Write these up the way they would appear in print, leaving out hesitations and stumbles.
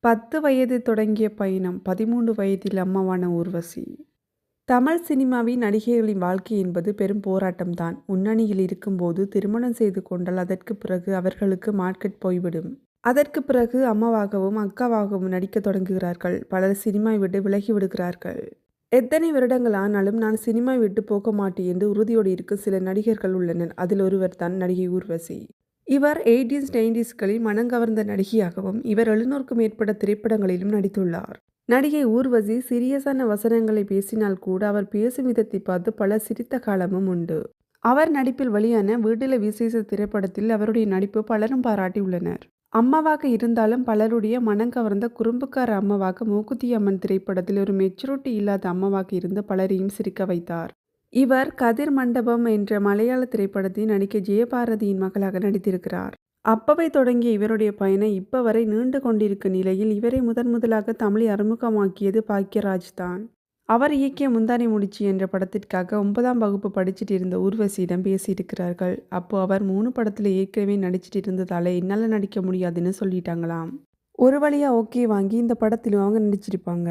10 வயது தொடங்கிய பயணம் 13 வயதில் அம்மாவான ஊர்வசி. தமிழ் சினிமாவின் நடிகைகளின் வாழ்க்கை என்பது பெரும் போராட்டம்தான். முன்னணியில் இருக்கும்போது திருமணம் செய்து கொண்டால் அதற்கு பிறகு அவர்களுக்கு மார்க்கெட் போய்விடும். அதற்கு பிறகு அம்மாவாகவும் அக்காவாகவும் நடிக்க தொடங்குகிறார்கள். பலர் சினிமா விட்டு விலகி விடுகிறார்கள். எத்தனை வருடங்கள் ஆனாலும் நான் சினிமா விட்டு போக மாட்டேன் என்று உறுதியோடு இருக்கும் சில நடிகர்கள் உள்ளனர். அதில் ஒருவர் தான் நடிகை ஊர்வசி. இவர் 80s 90ஸ்களில் மனங்கவர்ந்த நடிகையாகவும் இவர் 700க்கும் மேற்பட்ட திரைப்படங்களிலும் நடித்துள்ளார். நடிகை ஊர்வசி சீரியஸான வசனங்களை பேசினால் கூட அவர் பேசும் விதத்தை பார்த்து பலர் சிரித்த காலமும் உண்டு. அவர் நடிப்பில் வெளியான வீட்டில விசேஷ திரைப்படத்தில் அவருடைய நடிப்பு பலரும் பாராட்டியுள்ளனர். அம்மாவாக இருந்தாலும் பலருடைய மனங்கவர்ந்த குறும்புக்கார அம்மாவாக மூக்குத்தி அம்மன் திரைப்படத்தில் ஒரு மெச்சூரிட்டி இல்லாத அம்மாவாக இருந்து பலரையும் சிரிக்க வைத்தார். இவர் கதிர் மண்டபம் என்ற மலையாள திரைப்படத்தில் நடிகை ஜெயபாரதியின் மகளாக நடித்திருக்கிறார். அப்பவே தொடங்கிய இவருடைய பயணம் இப்ப வரை நீண்டு கொண்டிருக்கும் நிலையில் இவரை முதலாக தமிழில் அறிமுகமாக்கியது பாக்யராஜ் தான். அவர் இயக்கிய முந்தானை முடிச்சு என்ற படத்திற்காக 9ஆம் வகுப்பு படிச்சுட்டு இருந்த ஊர்வசியிடம் பேசியிருக்கிறார்கள். அப்போ அவர் 3 படத்தில் ஏற்கனவே நடிச்சிட்டு இருந்ததால என்னால் நடிக்க முடியாதுன்னு சொல்லிட்டாங்களாம். ஒரு வழியாக ஓகே வாங்கி இந்த படத்திலும் அவங்க நடிச்சிருப்பாங்க.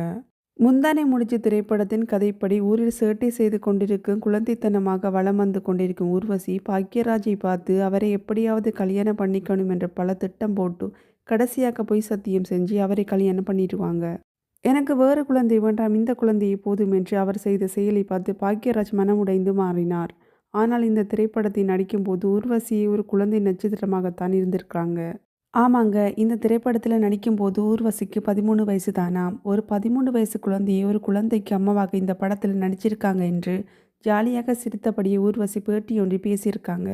முந்தானை முடிச்சு திரைப்படத்தின் கதைப்படி ஊரில் சேட்டை செய்து கொண்டிருக்கும் குழந்தைத்தனமாக வலம் வந்து கொண்டிருக்கும் ஊர்வசி பாக்யராஜை பார்த்து அவரை எப்படியாவது கல்யாணம் பண்ணிக்கணும் என்ற பல திட்டம் போட்டு கடைசியாக போய் சத்தியம் செஞ்சு அவரை கல்யாணம் பண்ணிடுவாங்க. எனக்கு வேறு குழந்தை வேண்டாம், இந்த குழந்தையை போதும் என்று அவர் செய்த செயலை பார்த்து பாக்யராஜ் மனமுடைந்து மாறினார். ஆனால் இந்த திரைப்படத்தை நடிக்கும்போது ஊர்வசியை ஒரு குழந்தை நட்சத்திரமாகத்தான் இருந்திருக்காங்க. ஆமாங்க, இந்த திரைப்படத்தில் நடிக்கும்போது ஊர்வசிக்கு 13 வயசு தானாம். ஒரு 13 வயசு குழந்தையை ஒரு குழந்தைக்கு அம்மாவாக இந்த படத்தில் நடிச்சிருக்காங்க என்று ஜாலியாக சிரித்தபடியே ஊர்வசி பேட்டியொன்றில் பேசியிருக்காங்க.